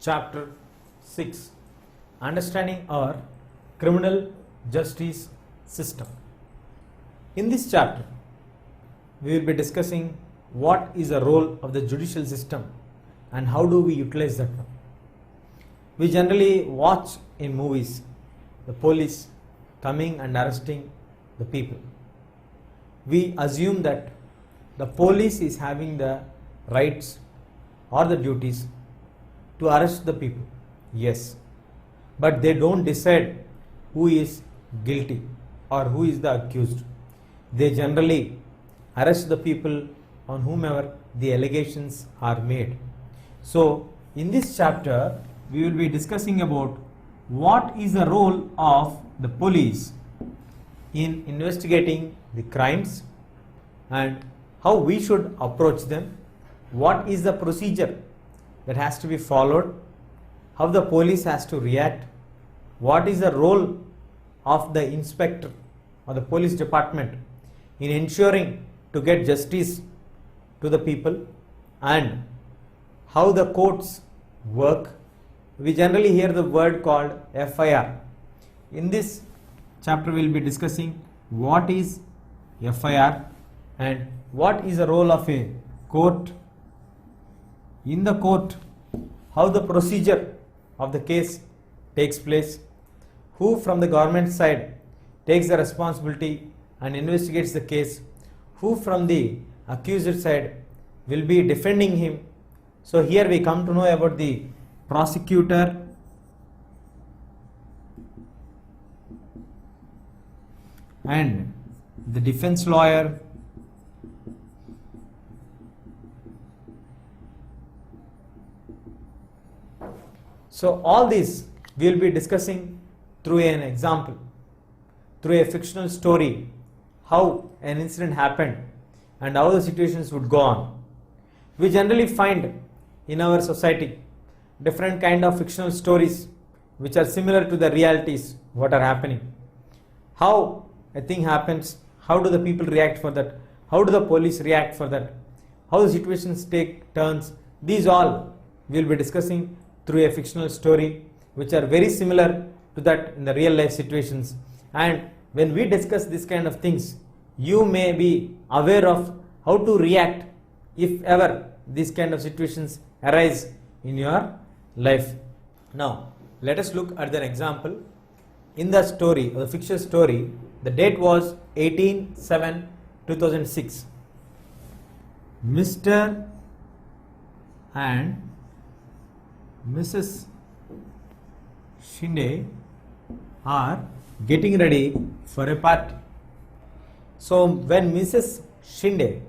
Chapter 6, Understanding our Criminal Justice System. In this chapter, we will be discussing what is the role of the judicial system and how do we utilize that one. We generally watch in movies the police coming and arresting the people. We assume that the police is having the rights or the duties to arrest the people. Yes, but they don't decide who is guilty or who is the accused. They generally arrest the people on whomever the allegations are made. So in this chapter we will be discussing about what is the role of the police in investigating the crimes and how we should approach them, what is the procedure that has to be followed, how the police has to react, what is the role of the inspector or the police department in ensuring to get justice to the people, and how the courts work. We generally hear the word called FIR. In this chapter we will be discussing what is FIR and what is the role of a court in the court, how the procedure of the case takes place, who from the government side takes the responsibility and investigates the case, who from the accuser side will be defending him. So here we come to know about the prosecutor and the defense lawyer, so all these we will be discussing through an example, through a fictional story, how an incident happened and how the situations would go on. We generally find in our society different kind of fictional stories which are similar to the realities what are happening. How a thing happens, how do the people react for that, how do the police react for that, how the situations take turns, these all we will be discussing through a fictional story which are very similar to that in the real life situations. And when we discuss this kind of things, you may be aware of how to react if ever these kind of situations arise in your life. Now let us look at an example. In the story, or the fictional story, the date was 18/7/2006. Mr. and Mrs. Shinde are getting ready for a party. So when Mrs. Shinde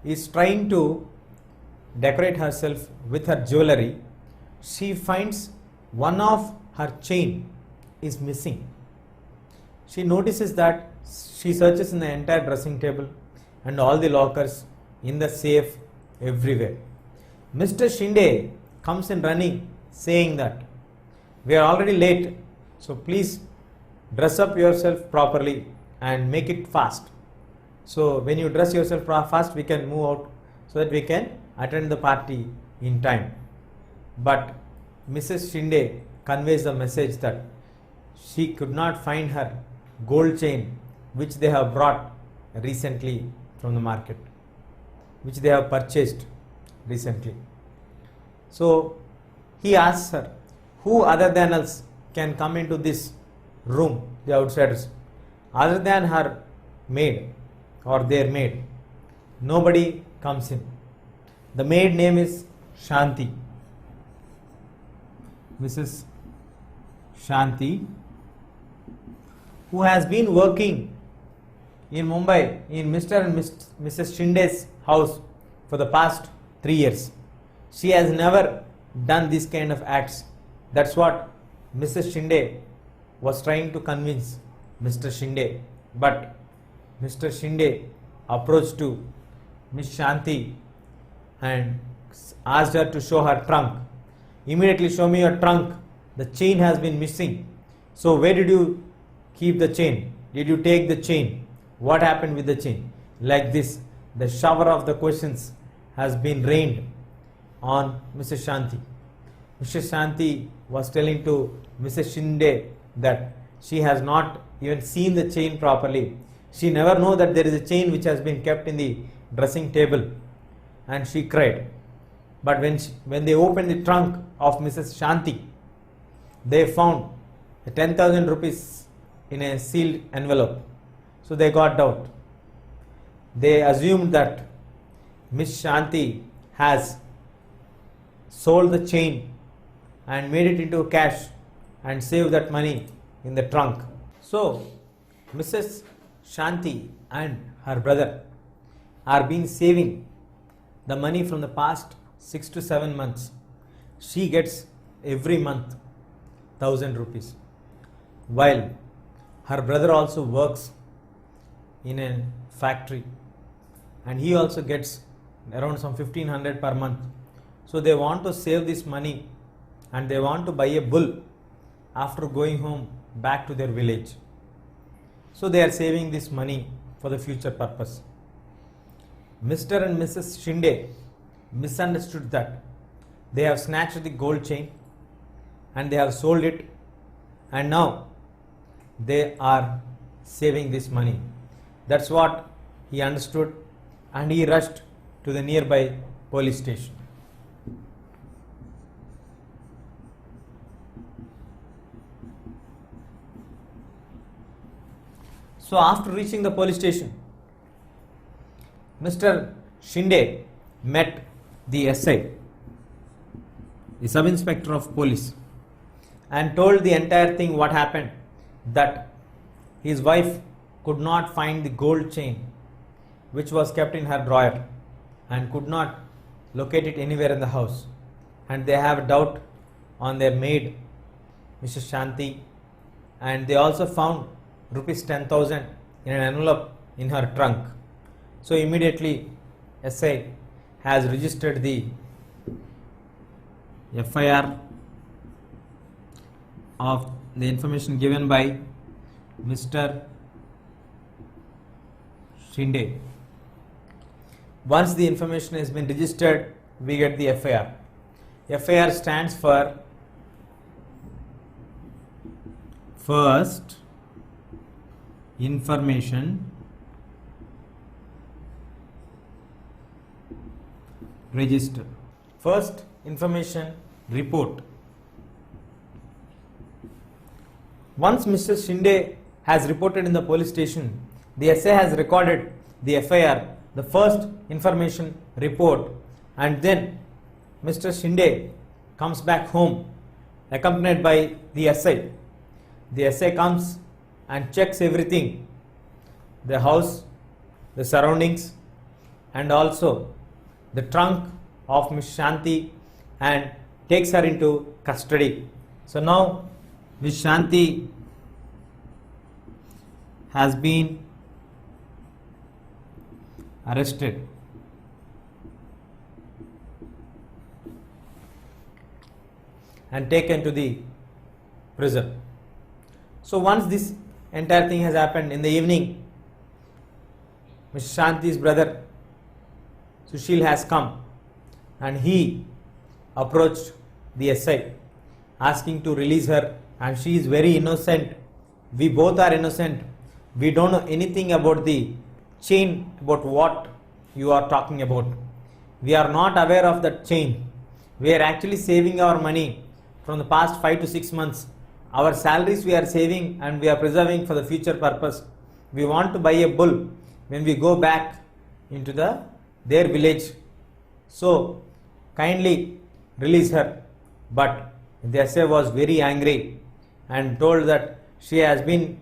is trying to decorate herself with her jewelry, she finds one of her chain is missing. She notices that, she searches in the entire dressing table and all the lockers, in the safe, everywhere. Mr. Shinde comes in running saying that we are already late, so please dress up yourself properly and make it fast. So when you dress yourself fast, we can move out so that we can attend the party in time. But Mrs. Shinde conveys the message that she could not find her gold chain which they have brought recently from the market, which they have purchased recently. So he asks her, who other than us can come into this room, the outsiders, other than her maid or their maid? Nobody comes in. The maid name is Shanti, Mrs. Shanti, who has been working in Mumbai in Mr. and Mrs. Shinde's house for the past 3 years. She has never done this kind of acts. That's what Mrs. Shinde was trying to convince Mr. Shinde. But Mr. Shinde approached to Miss Shanti and asked her to show her trunk. Immediately, show me your trunk. The chain has been missing. So where did you keep the chain? Did you take the chain? What happened with the chain? Like this, the shower of the questions has been rained on Mrs. Shanti. Mrs. Shanti was telling to Mrs. Shinde that she has not even seen the chain properly. She never know that there is a chain which has been kept in the dressing table, and she cried. But when they opened the trunk of Mrs. Shanti, they found 10,000 rupees in a sealed envelope. So they got doubt. They assumed that Miss Shanti has sold the chain and made it into cash and saved that money in the trunk. So Mrs. Shanti and her brother are been saving the money from the past 6 to 7 months. She gets every month 1,000 rupees, while her brother also works in a factory and he also gets around some 1,500 per month. So they want to save this money and they want to buy a bull after going home back to their village. So they are saving this money for the future purpose. Mr. and Mrs. Shinde misunderstood that they have snatched the gold chain and they have sold it, and now they are saving this money. That's what he understood, and he rushed to the nearby police station. So after reaching the police station, Mr. Shinde met the SI, the sub-inspector of police, and told the entire thing what happened, that his wife could not find the gold chain which was kept in her drawer and could not locate it anywhere in the house, and they have a doubt on their maid, Mrs. Shanti, and they also found rupees 10,000 in an envelope in her trunk. So immediately SI has registered the FIR of the information given by Mr. Shinde. Once the information has been registered, we get the FIR. FIR stands for First Information Register. First Information Report. Once Mr. Shinde has reported in the police station, the SA has recorded the FIR, the first information report, and then Mr. Shinde comes back home accompanied by the SI. The SI comes and checks everything, the house, the surroundings, and also the trunk of Miss Shanti, and takes her into custody. So now Miss Shanti has been arrested and taken to the prison. So once this entire thing has happened, in the evening, Miss Shanti's brother Sushil has come and he approached the SI asking to release her, and she is very innocent. We both are innocent. We don't know anything about the chain, about what you are talking about. We are not aware of that chain. We are actually saving our money from the past 5 to 6 months. Our salaries we are saving and we are preserving for the future purpose. We want to buy a bull when we go back into their village. So kindly release her. But the SA was very angry and told that she has been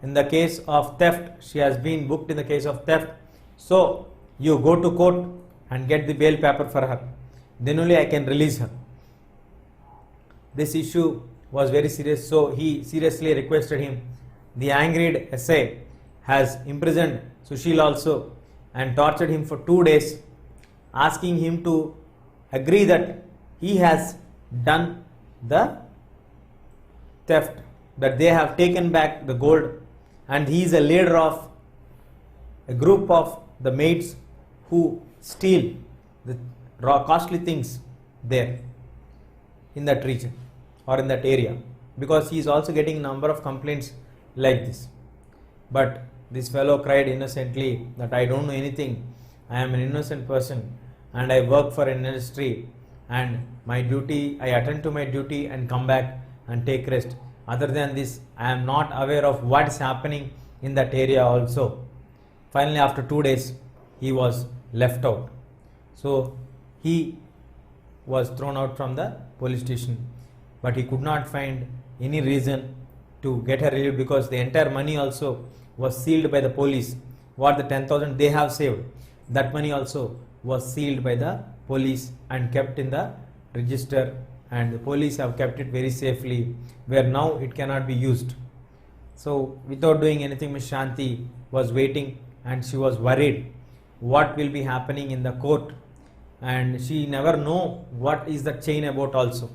in the case of theft. She has been booked in the case of theft. So you go to court and get the bail paper for her. Then only I can release her. This issue was very serious, so he seriously requested him. The angered SA has imprisoned Sushil also and tortured him for 2 days, asking him to agree that he has done the theft, that they have taken back the gold, and he is a leader of a group of the maids who steal the costly things there. in that region or in that area, because he is also getting number of complaints like this. But this fellow cried innocently that I don't know anything, I am an innocent person and I work for an industry, and my duty, I attend to my duty and come back and take rest. Other than this, I am not aware of what is happening in that area also. Finally, after 2 days, he was left out. So he was thrown out from the police station, but he could not find any reason to get a relief, because the entire money also was sealed by the police. What the 10,000 they have saved, that money also was sealed by the police and kept in the register, and the police have kept it very safely, where now it cannot be used. So without doing anything, Ms. Shanti was waiting and she was worried what will be happening in the court, and she never know what is the chain about also.